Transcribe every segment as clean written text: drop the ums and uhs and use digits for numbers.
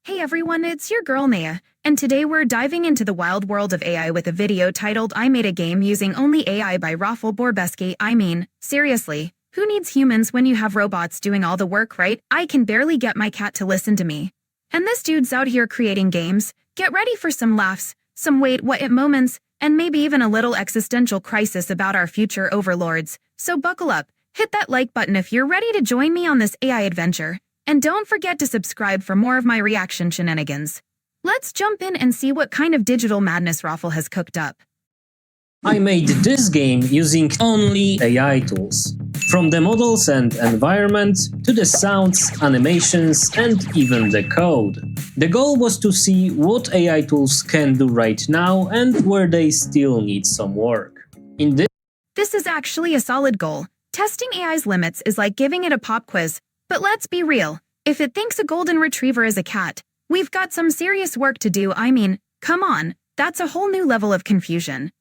Hey everyone, it's your girl Naia, and today we're diving into the wild world of AI with a video titled I Made a Game Using Only AI by Rafal Obrebski. I mean, seriously, who needs humans when you have robots doing all the work, right? I can barely get my cat to listen to me. And this dude's out here creating games. Get ready for some laughs, some wait what it moments, and maybe even a little existential crisis about our future overlords. So buckle up, hit that like button if you're ready to join me on this AI adventure. And don't forget to subscribe for more of my reaction shenanigans. Let's jump in and see what kind of digital madness Rafal has cooked up. I made this game using only AI tools. From the models and environment, to the sounds, animations, and even the code. The goal was to see what AI tools can do right now and where they still need some work. This is actually a solid goal. Testing AI's limits is like giving it a pop quiz. But let's be real, if it thinks a golden retriever is a cat, we've got some serious work to do. I mean, come on, that's a whole new level of confusion.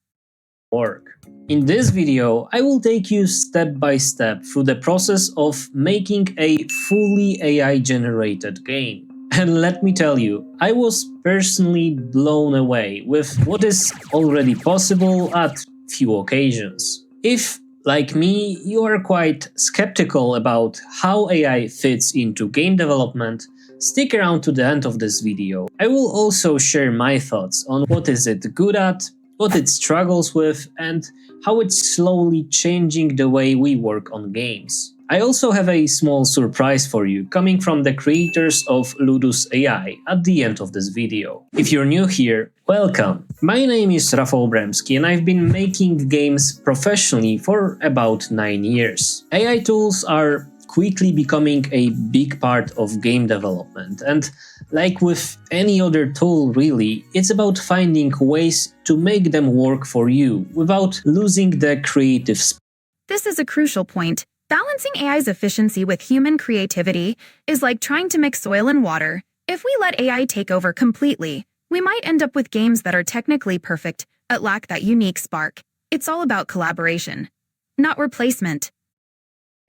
In this video, I will take you step by step through the process of making a fully AI-generated game. And let me tell you, I was personally blown away with what is already possible at few occasions. If like me, you are quite skeptical about how AI fits into game development, stick around to the end of this video. I will also share my thoughts on what is it good at, what it struggles with, and how it's slowly changing the way we work on games. I also have a small surprise for you coming from the creators of Ludus AI at the end of this video. If you're new here, welcome! My name is Rafal Obrebski and I've been making games professionally for about 9 years. AI tools are quickly becoming a big part of game development, and like with any other tool really, it's about finding ways to make them work for you without losing the creative spirit. This is a crucial point. Balancing AI's efficiency with human creativity is like trying to mix oil and water. If we let AI take over completely, we might end up with games that are technically perfect, but lack that unique spark. It's all about collaboration, not replacement.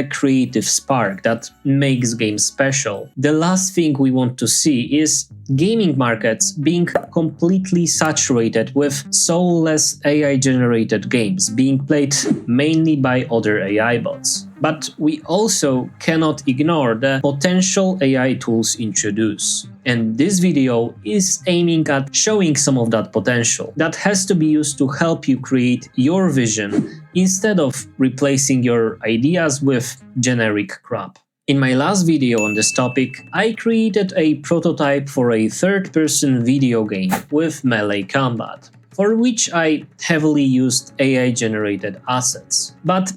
A creative spark that makes games special. The last thing we want to see is gaming markets being completely saturated with soulless AI-generated games being played mainly by other AI bots. But we also cannot ignore the potential AI tools introduce. And this video is aiming at showing some of that potential that has to be used to help you create your vision instead of replacing your ideas with generic crap. In my last video on this topic, I created a prototype for a third-person video game with melee combat, for which I heavily used AI-generated assets. But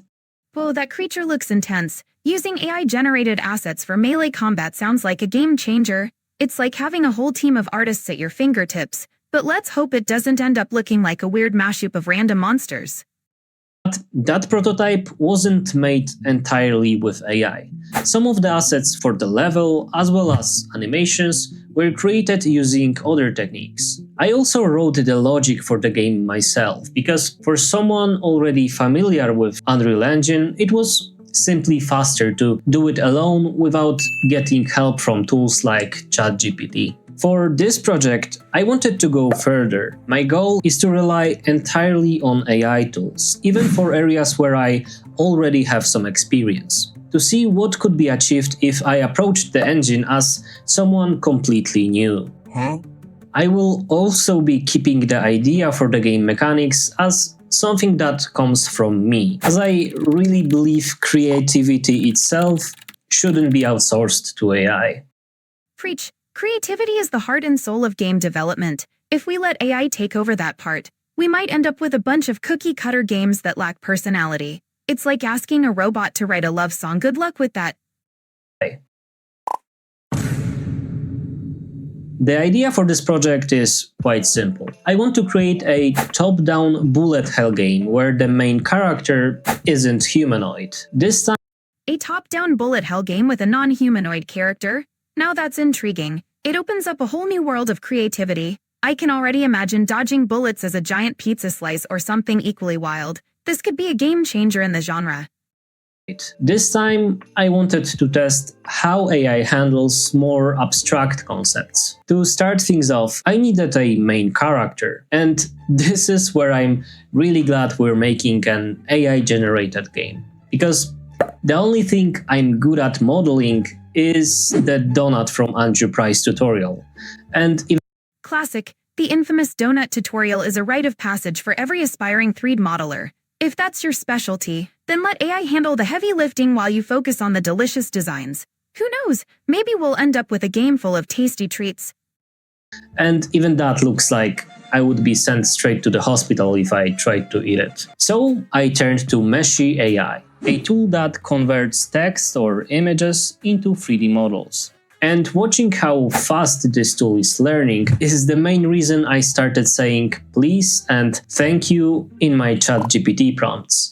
whoa, that creature looks intense. Using AI-generated assets for melee combat sounds like a game changer. It's like having a whole team of artists at your fingertips, but let's hope it doesn't end up looking like a weird mashup of random monsters. But that prototype wasn't made entirely with AI. Some of the assets for the level, as well as animations, were created using other techniques. I also wrote the logic for the game myself, because for someone already familiar with Unreal Engine, it was simply faster to do it alone without getting help from tools like ChatGPT. For this project, I wanted to go further. My goal is to rely entirely on AI tools, even for areas where I already have some experience, to see what could be achieved if I approached the engine as someone completely new. I will also be keeping the idea for the game mechanics as something that comes from me, as I really believe creativity itself shouldn't be outsourced to AI. Preach. Creativity is the heart and soul of game development. If we let AI take over that part, we might end up with a bunch of cookie-cutter games that lack personality. It's like asking a robot to write a love song. Good luck with that. The idea for this project is quite simple. I want to create a top-down bullet hell game where the main character isn't humanoid. This time, a top-down bullet hell game with a non-humanoid character? Now that's intriguing. It opens up a whole new world of creativity. I can already imagine dodging bullets as a giant pizza slice or something equally wild. This could be a game changer in the genre. This time, I wanted to test how AI handles more abstract concepts. To start things off, I needed a main character, and this is where I'm really glad we're making an AI-generated game. Because the only thing I'm good at modeling is the donut from Andrew Price tutorial. And Classic. The infamous donut tutorial is a rite of passage for every aspiring 3D modeler. If that's your specialty, then let AI handle the heavy lifting while you focus on the delicious designs. Who knows, maybe we'll end up with a game full of tasty treats. And even that looks like I would be sent straight to the hospital if I tried to eat it. So I turned to Meshy AI, a tool that converts text or images into 3D models. And watching how fast this tool is learning is the main reason I started saying please and thank you in my ChatGPT prompts.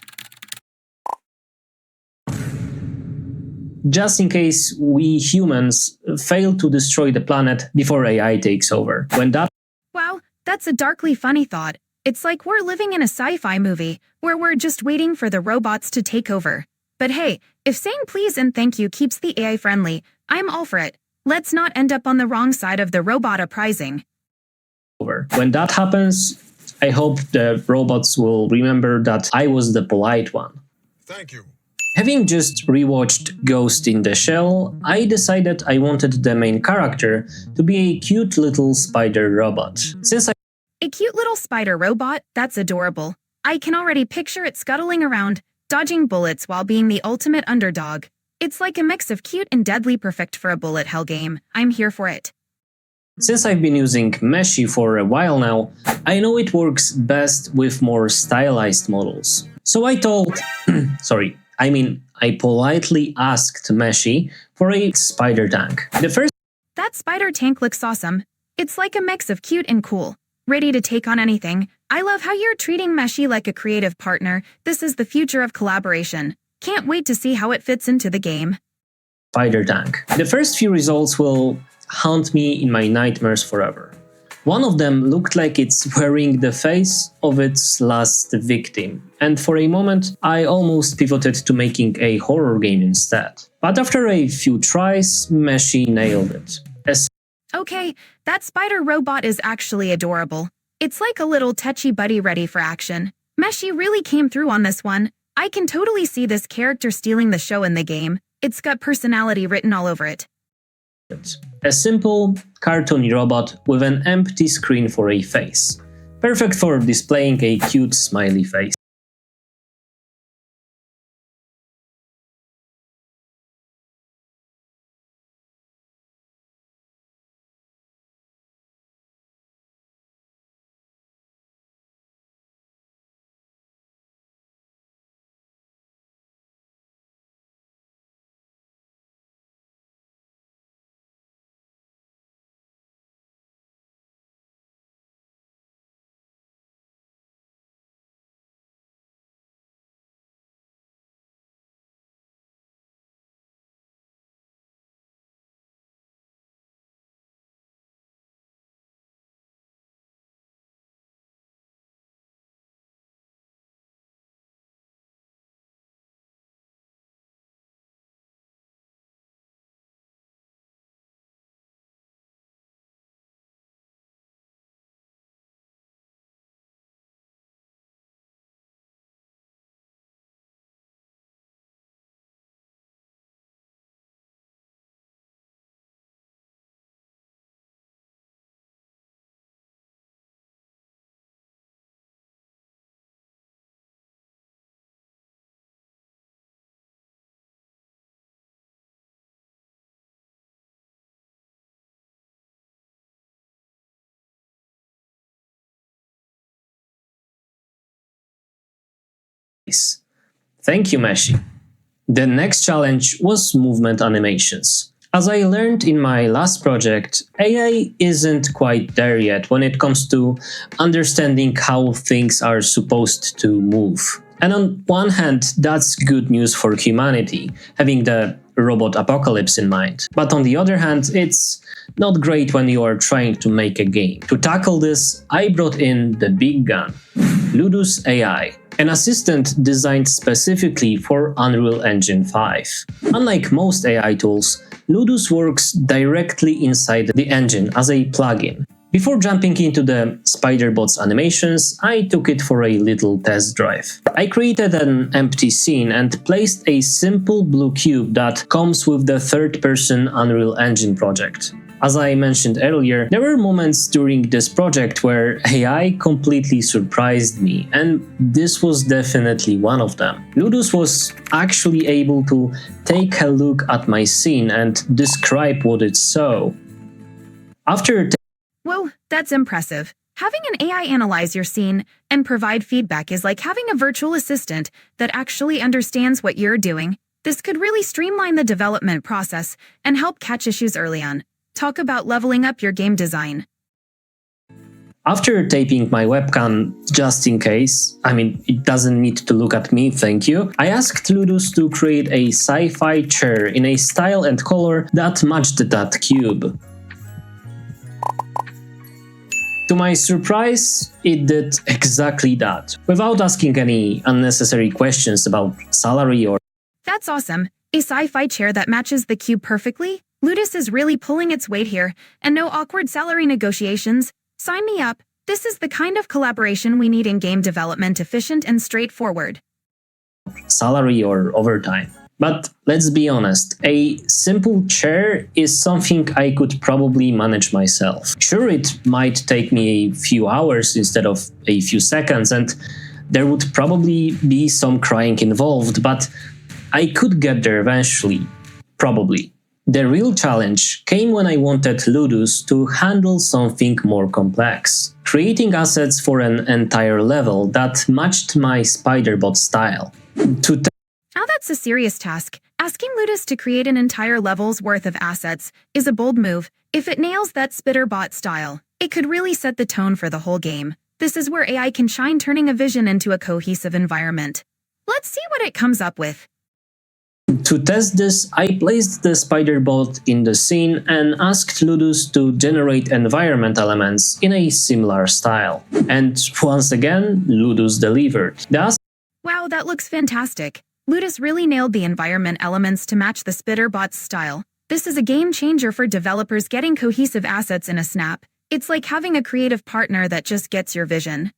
Just in case we humans fail to destroy the planet before AI takes over. Wow, that's a darkly funny thought. It's like we're living in a sci-fi movie where we're just waiting for the robots to take over. But hey, if saying please and thank you keeps the AI friendly, I'm all for it. Let's not end up on the wrong side of the robot uprising. When that happens, I hope the robots will remember that I was the polite one. Thank you. Having just rewatched Ghost in the Shell, I decided I wanted the main character to be a cute little spider robot. A cute little spider robot? That's adorable. I can already picture it scuttling around, dodging bullets while being the ultimate underdog. It's like a mix of cute and deadly, perfect for a bullet hell game. I'm here for it. Since I've been using Meshy for a while now, I know it works best with more stylized models. So I politely asked Meshy for a spider tank. That spider tank looks awesome. It's like a mix of cute and cool. Ready to take on anything. I love how you're treating Meshy like a creative partner. This is the future of collaboration. Can't wait to see how it fits into the game. Spider tank. The first few results will haunt me in my nightmares forever. One of them looked like it's wearing the face of its last victim, and for a moment I almost pivoted to making a horror game instead. But after a few tries, Meshy nailed it. Okay, that spider robot is actually adorable. It's like a little touchy buddy ready for action. Meshy really came through on this one. I can totally see this character stealing the show in the game. It's got personality written all over it. A simple, cartoony robot with an empty screen for a face. Perfect for displaying a cute smiley face. Thank you, Meshy. The next challenge was movement animations. As I learned in my last project, AI isn't quite there yet when it comes to understanding how things are supposed to move. And on one hand, that's good news for humanity, having the robot apocalypse in mind. But on the other hand, it's not great when you are trying to make a game. To tackle this, I brought in the big gun, Ludus AI, an assistant designed specifically for Unreal Engine 5. Unlike most AI tools, Ludus works directly inside the engine as a plugin. Before jumping into the spider-bot's animations, I took it for a little test drive. I created an empty scene and placed a simple blue cube that comes with the third-person Unreal Engine project. As I mentioned earlier, there were moments during this project where AI completely surprised me, and this was definitely one of them. Ludus was actually able to take a look at my scene and describe what it saw. Whoa, that's impressive. Having an AI analyze your scene and provide feedback is like having a virtual assistant that actually understands what you're doing. This could really streamline the development process and help catch issues early on. Talk about leveling up your game design. After taping my webcam, just in case, it doesn't need to look at me, thank you, I asked Ludus to create a sci-fi chair in a style and color that matched that cube. To my surprise, it did exactly that, without asking any unnecessary questions about salary or... That's awesome. A sci-fi chair that matches the cube perfectly? Ludus is really pulling its weight here, and no awkward salary negotiations. Sign me up. This is the kind of collaboration we need in game development, efficient and straightforward. Salary or overtime. But let's be honest, a simple chair is something I could probably manage myself. Sure, it might take me a few hours instead of a few seconds, and there would probably be some crying involved, but I could get there eventually. Probably. The real challenge came when I wanted Ludus to handle something more complex, creating assets for an entire level that matched my spider-bot style. Now that's a serious task. Asking Ludus to create an entire level's worth of assets is a bold move. If it nails that spider-bot style, it could really set the tone for the whole game. This is where AI can shine, turning a vision into a cohesive environment. Let's see what it comes up with. To test this, I placed the spider-bot in the scene and asked Ludus to generate environment elements in a similar style. And once again, Ludus delivered. Wow, that looks fantastic. Ludus really nailed the environment elements to match the spider-bot's style. This is a game changer for developers, getting cohesive assets in a snap. It's like having a creative partner that just gets your vision.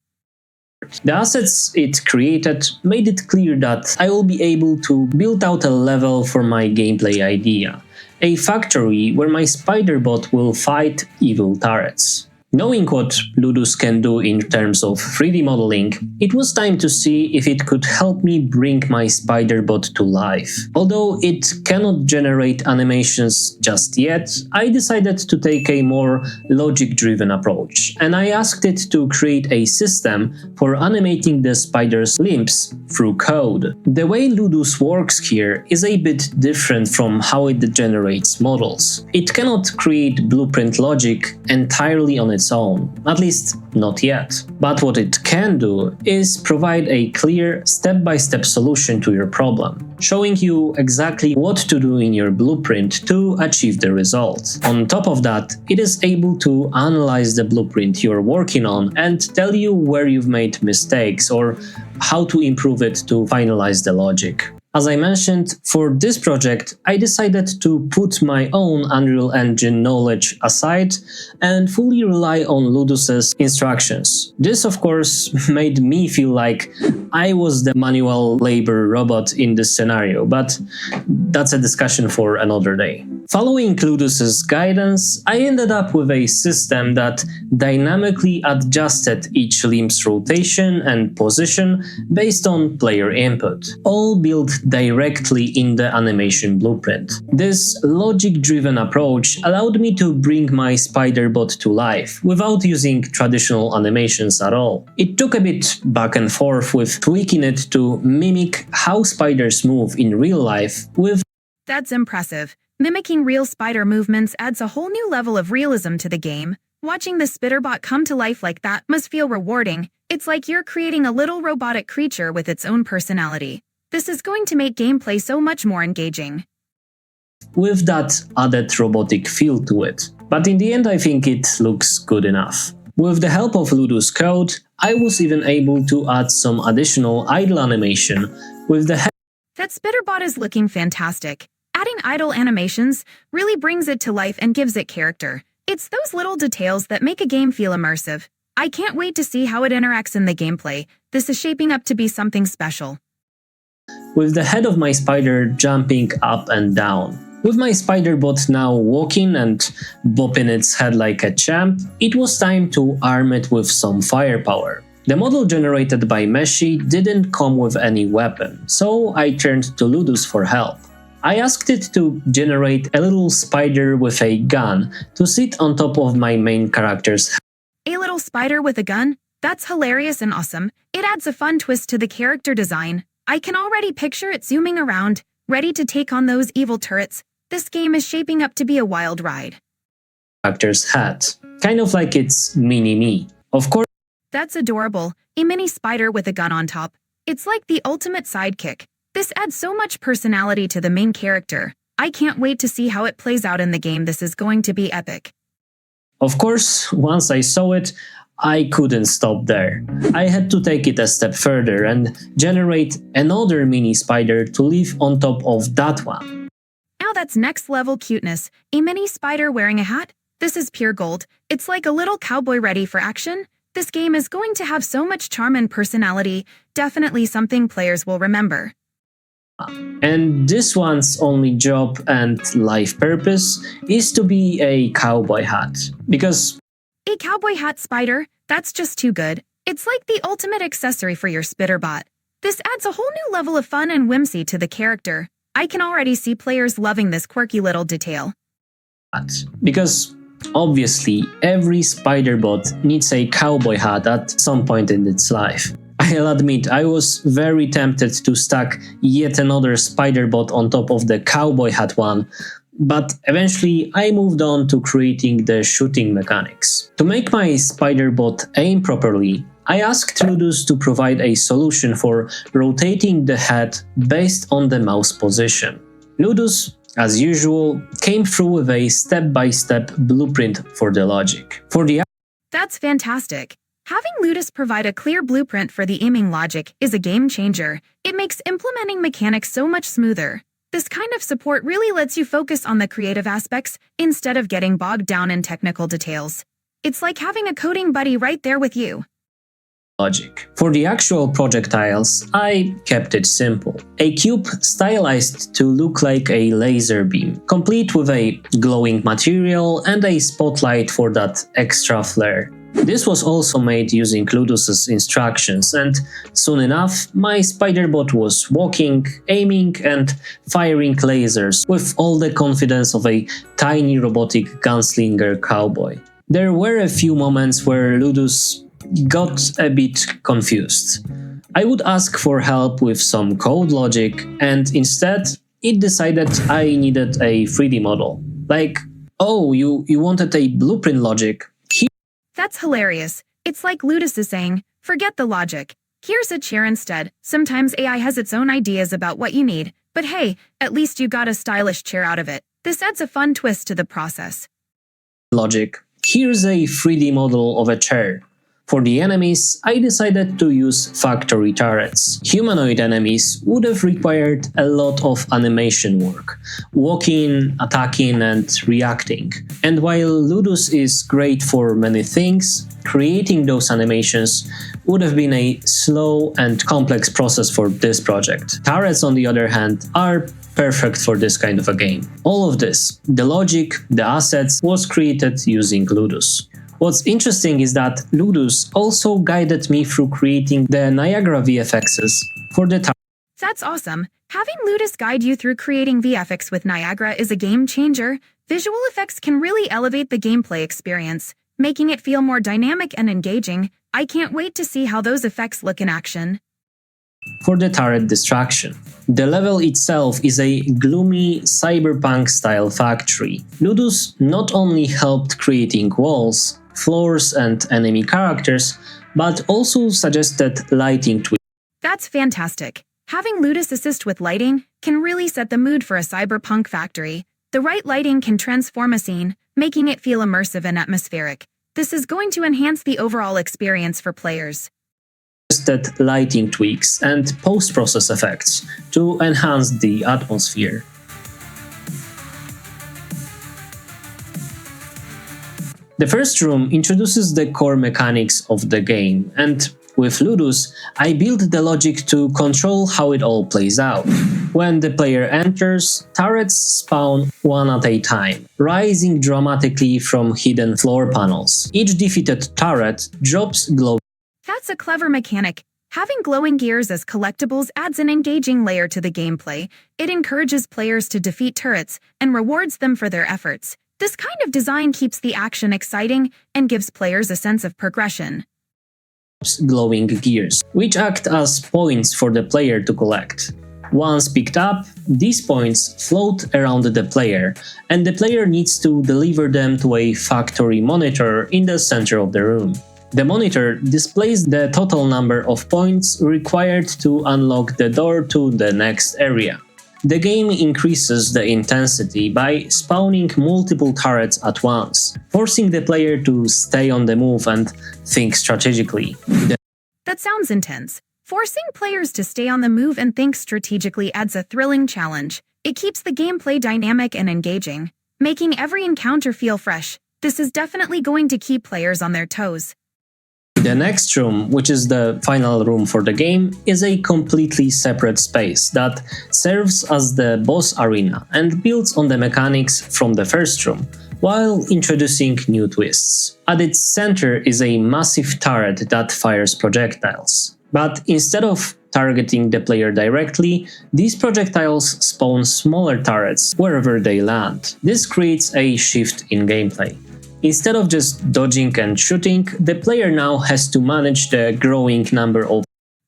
The assets it created made it clear that I will be able to build out a level for my gameplay idea, a factory where my spider-bot will fight evil turrets. Knowing what Ludus can do in terms of 3D modeling, it was time to see if it could help me bring my spider-bot to life. Although it cannot generate animations just yet, I decided to take a more logic-driven approach, and I asked it to create a system for animating the spider's limbs through code. The way Ludus works here is a bit different from how it generates models. It cannot create blueprint logic entirely on its own, at least not yet. But what it can do is provide a clear step-by-step solution to your problem, showing you exactly what to do in your blueprint to achieve the result. On top of that, it is able to analyze the blueprint you're working on and tell you where you've made mistakes or how to improve it to finalize the logic. As I mentioned, for this project, I decided to put my own Unreal Engine knowledge aside and fully rely on Ludus's instructions. This, of course, made me feel like I was the manual labor robot in this scenario, but that's a discussion for another day. Following Ludus's guidance, I ended up with a system that dynamically adjusted each limb's rotation and position based on player input, all built directly in the animation blueprint. This logic-driven approach allowed me to bring my spider-bot to life without using traditional animations at all. It took a bit back and forth with tweaking it to mimic how spiders move in real life with... That's impressive. Mimicking real spider movements adds a whole new level of realism to the game. Watching the spider-bot come to life like that must feel rewarding. It's like you're creating a little robotic creature with its own personality. This is going to make gameplay so much more engaging. With that added robotic feel to it. But in the end, I think it looks good enough. With the help of Ludus code, I was even able to add some additional idle animation with the help. That Spitterbot is looking fantastic. Adding idle animations really brings it to life and gives it character. It's those little details that make a game feel immersive. I can't wait to see how it interacts in the gameplay. This is shaping up to be something special. With the head of my spider jumping up and down. With my spiderbot now walking and bopping its head like a champ, it was time to arm it with some firepower. The model generated by Meshy didn't come with any weapon, so I turned to Ludus for help. I asked it to generate a little spider with a gun to sit on top of my main character's head. A little spider with a gun? That's hilarious and awesome. It adds a fun twist to the character design. I can already picture it zooming around, ready to take on those evil turrets. This game is shaping up to be a wild ride. Character's hat, kind of like its mini-me. Of course, That's adorable, a mini spider with a gun on top. It's like the ultimate sidekick. This adds so much personality to the main character. I can't wait to see how it plays out in the game. This is going to be epic. Of course, once I saw it, I couldn't stop there. I had to take it a step further and generate another mini spider to live on top of that one. Now that's next level cuteness. A mini spider wearing a hat? This is pure gold. It's like a little cowboy ready for action. This game is going to have so much charm and personality. Definitely something players will remember. And this one's only job and life purpose is to be a cowboy hat. Because A cowboy hat spider? That's just too good. It's like the ultimate accessory for your Spitterbot. This adds a whole new level of fun and whimsy to the character. I can already see players loving this quirky little detail. Because obviously every spiderbot needs a cowboy hat at some point in its life. I'll admit I was very tempted to stack yet another spiderbot on top of the cowboy hat one, but eventually I moved on to creating the shooting mechanics. To make my spiderbot aim properly, I asked Ludus to provide a solution for rotating the head based on the mouse position. Ludus, as usual, came through with a step-by-step blueprint for the logic. That's fantastic. Having Ludus provide a clear blueprint for the aiming logic is a game changer. It makes implementing mechanics so much smoother. This kind of support really lets you focus on the creative aspects instead of getting bogged down in technical details. It's like having a coding buddy right there with you. Logic. For the actual projectiles, I kept it simple. A cube stylized to look like a laser beam, complete with a glowing material and a spotlight for that extra flare. This was also made using Ludus's instructions, and soon enough, my spiderbot was walking, aiming and firing lasers with all the confidence of a tiny robotic gunslinger cowboy. There were a few moments where Ludus got a bit confused. I would ask for help with some code logic, and instead, it decided I needed a 3D model. Like, oh, you wanted a blueprint logic? That's hilarious. It's like Ludus is saying, forget the logic. Here's a chair instead. Sometimes AI has its own ideas about what you need, but hey, at least you got a stylish chair out of it. This adds a fun twist to the process. Logic. Here's a 3D model of a chair. For the enemies, I decided to use factory turrets. Humanoid enemies would have required a lot of animation work, walking, attacking and reacting. And while Ludus is great for many things, creating those animations would have been a slow and complex process for this project. Turrets, on the other hand, are perfect for this kind of a game. All of this, the logic, the assets, was created using Ludus. What's interesting is that Ludus also guided me through creating the Niagara VFXs for the tower. That's awesome. Having Ludus guide you through creating VFX with Niagara is a game changer. Visual effects can really elevate the gameplay experience, making it feel more dynamic and engaging. I can't wait to see how those effects look in action. For the turret distraction. The level itself is a gloomy cyberpunk-style factory. Ludus not only helped creating walls, floors and enemy characters, but also suggested lighting tweaks. That's fantastic. Having Ludus assist with lighting can really set the mood for a cyberpunk factory. The right lighting can transform a scene, making it feel immersive and atmospheric. This is going to enhance the overall experience for players. That lighting tweaks and post-process effects to enhance the atmosphere. The first room introduces the core mechanics of the game, and with Ludus, I built the logic to control how it all plays out. When the player enters, turrets spawn one at a time, rising dramatically from hidden floor panels. Each defeated turret drops glow. That's a clever mechanic. Having glowing gears as collectibles adds an engaging layer to the gameplay. It encourages players to defeat turrets and rewards them for their efforts. This kind of design keeps the action exciting and gives players a sense of progression. Glowing gears, which act as points for the player to collect. Once picked up, these points float around the player, and the player needs to deliver them to a factory monitor in the center of the room. The monitor displays the total number of points required to unlock the door to the next area. The game increases the intensity by spawning multiple turrets at once, forcing the player to stay on the move and think strategically. That sounds intense. Forcing players to stay on the move and think strategically adds a thrilling challenge. It keeps the gameplay dynamic and engaging, making every encounter feel fresh. This is definitely going to keep players on their toes. The next room, which is the final room for the game, is a completely separate space that serves as the boss arena and builds on the mechanics from the first room, while introducing new twists. At its center is a massive turret that fires projectiles. But instead of targeting the player directly, these projectiles spawn smaller turrets wherever they land. This creates a shift in gameplay. Instead of just dodging and shooting, the player now has to manage the growing number of...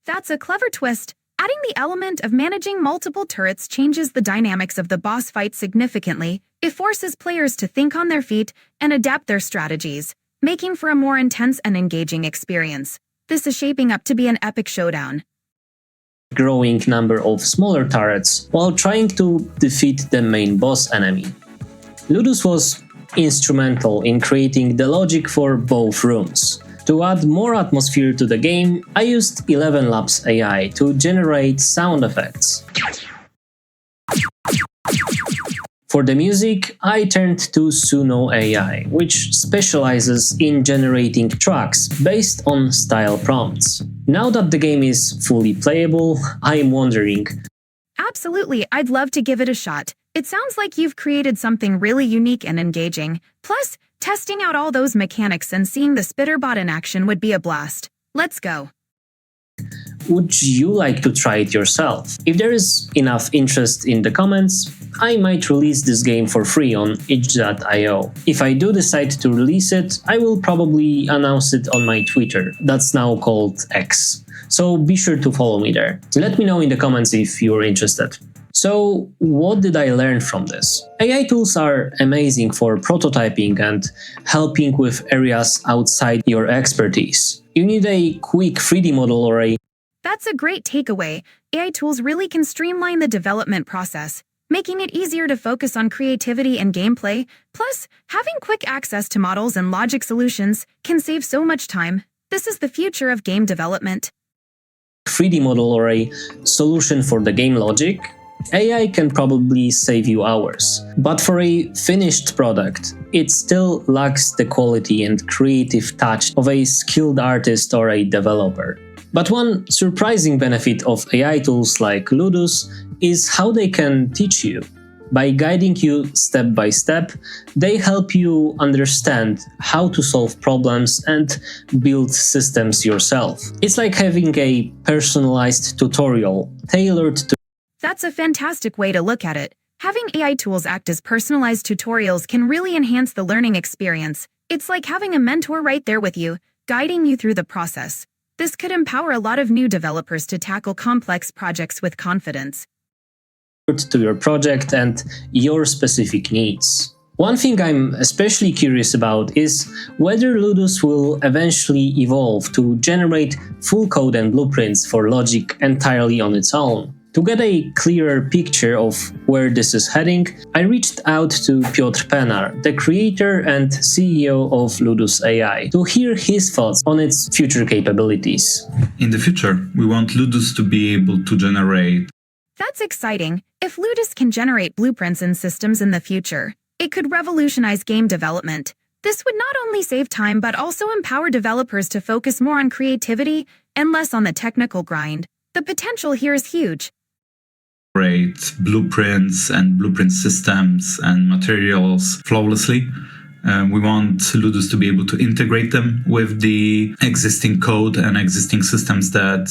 That's a clever twist. Adding the element of managing multiple turrets changes the dynamics of the boss fight significantly. It forces players to think on their feet and adapt their strategies, making for a more intense and engaging experience. This is shaping up to be an epic showdown. Growing number of smaller turrets while trying to defeat the main boss enemy. Ludus was instrumental in creating the logic for both rooms. To add more atmosphere to the game, I used 11 Labs AI to generate sound effects. For the music, I turned to Suno AI, which specializes in generating tracks based on style prompts. Now that the game is fully playable, I'm wondering... Absolutely, I'd love to give it a shot. It sounds like you've created something really unique and engaging. Plus, testing out all those mechanics and seeing the Spitterbot in action would be a blast. Let's go. Would you like to try it yourself? If there is enough interest in the comments, I might release this game for free on itch.io. If I do decide to release it, I will probably announce it on my Twitter, that's now called X. So be sure to follow me there. Let me know in the comments if you're interested. So, what did I learn from this? AI tools are amazing for prototyping and helping with areas outside your expertise. You need a quick 3D model or a... That's a great takeaway. AI tools really can streamline the development process, making it easier to focus on creativity and gameplay. Plus, having quick access to models and logic solutions can save so much time. This is the future of game development. 3D model or a solution for the game logic, AI can probably save you hours. But for a finished product, it still lacks the quality and creative touch of a skilled artist or a developer. But one surprising benefit of AI tools like Ludus is how they can teach you. By guiding you step by step, they help you understand how to solve problems and build systems yourself. It's like having a personalized tutorial tailored to... That's a fantastic way to look at it. Having AI tools act as personalized tutorials can really enhance the learning experience. It's like having a mentor right there with you, guiding you through the process. This could empower a lot of new developers to tackle complex projects with confidence. To your project and your specific needs. One thing I'm especially curious about is whether Ludus will eventually evolve to generate full code and blueprints for logic entirely on its own. To get a clearer picture of where this is heading, I reached out to Piotr Penar, the creator and CEO of Ludus AI, to hear his thoughts on its future capabilities. In the future, we want Ludus to be able to generate. That's exciting. If Ludus can generate blueprints and systems in the future, it could revolutionize game development. This would not only save time but also empower developers to focus more on creativity and less on the technical grind. The potential here is huge. Blueprints and blueprint systems and materials flawlessly. We want Ludus to be able to integrate them with the existing code and existing systems that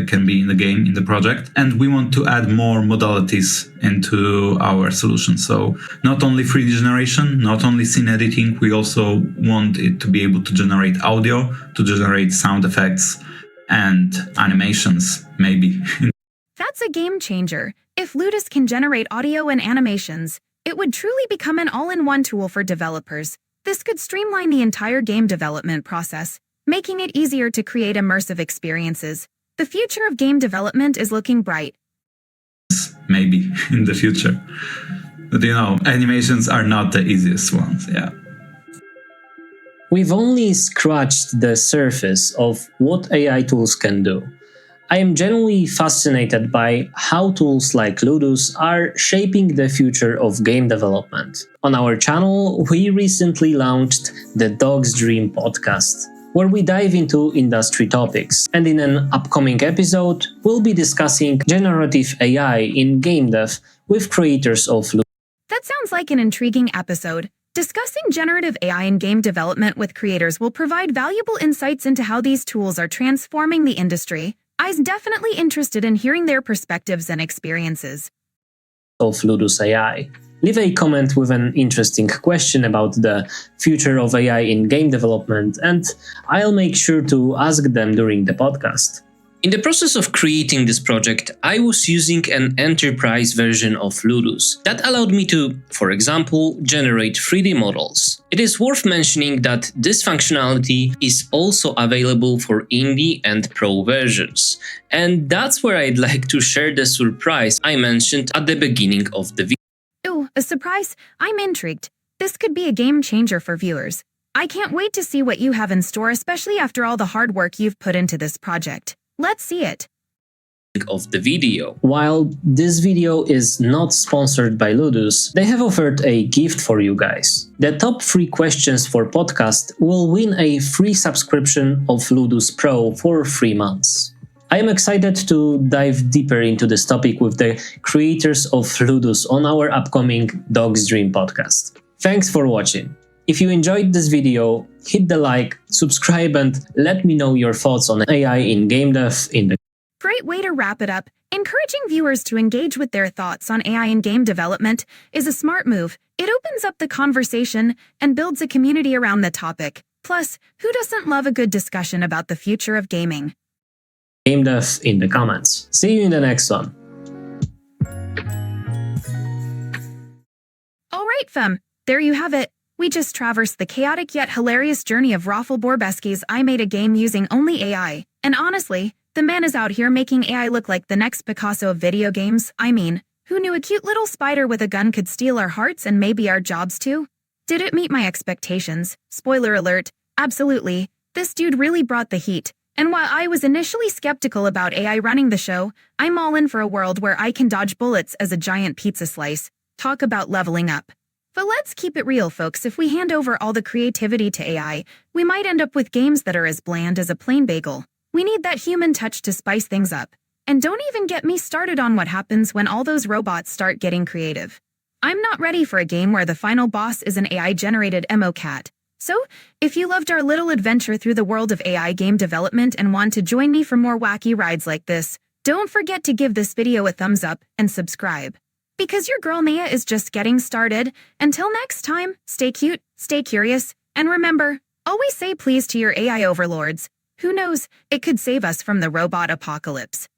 can be in the game, in the project. And we want to add more modalities into our solution. So not only 3D generation, not only scene editing, we also want it to be able to generate audio, to generate sound effects and animations, maybe. That's a game changer. If Ludus can generate audio and animations, it would truly become an all-in-one tool for developers. This could streamline the entire game development process, making it easier to create immersive experiences. The future of game development is looking bright. Maybe in the future. But animations are not the easiest ones, yeah. We've only scratched the surface of what AI tools can do. I am genuinely fascinated by how tools like Ludus are shaping the future of game development. On our channel, we recently launched the Dog's Dream podcast, where we dive into industry topics, and in an upcoming episode, we'll be discussing generative AI in game dev with creators of Ludus. That sounds like an intriguing episode. Discussing generative AI in game development with creators will provide valuable insights into how these tools are transforming the industry. I'm definitely interested in hearing their perspectives and experiences. Of Ludus AI. Leave a comment with an interesting question about the future of AI in game development, and I'll make sure to ask them during the podcast. In the process of creating this project, I was using an enterprise version of Ludus that allowed me to, for example, generate 3D models. It is worth mentioning that this functionality is also available for indie and pro versions. And that's where I'd like to share the surprise I mentioned at the beginning of the video. Ooh, a surprise? I'm intrigued. This could be a game changer for viewers. I can't wait to see what you have in store, especially after all the hard work you've put into this project. Let's see it. Of the video. While this video is not sponsored by Ludus, they have offered a gift for you guys. The top 3 questions for podcast will win a free subscription of Ludus Pro for 3 months. I am excited to dive deeper into this topic with the creators of Ludus on our upcoming Dog's Dream podcast. Thanks for watching. If you enjoyed this video, hit the like, subscribe, and let me know your thoughts on AI in game dev in the Great way to wrap it up. Encouraging viewers to engage with their thoughts on AI in game development is a smart move. It opens up the conversation and builds a community around the topic. Plus, who doesn't love a good discussion about the future of gaming? game dev in the comments. See you in the next one. Alright fam, there you have it. We just traversed the chaotic yet hilarious journey of Rafal Obrebski's I Made a Game using only AI. And honestly, the man is out here making AI look like the next Picasso of video games. I mean, who knew a cute little spider with a gun could steal our hearts and maybe our jobs too? Did it meet my expectations? Spoiler alert, absolutely. This dude really brought the heat. And while I was initially skeptical about AI running the show, I'm all in for a world where I can dodge bullets as a giant pizza slice. Talk about leveling up. But let's keep it real, folks. If we hand over all the creativity to AI, we might end up with games that are as bland as a plain bagel. We need that human touch to spice things up. And don't even get me started on what happens when all those robots start getting creative. I'm not ready for a game where the final boss is an AI-generated emo-cat. So, if you loved our little adventure through the world of AI game development and want to join me for more wacky rides like this, don't forget to give this video a thumbs up and subscribe. Because your girl Naia is just getting started. Until next time, stay cute, stay curious, and remember, always say please to your AI overlords. Who knows, it could save us from the robot apocalypse.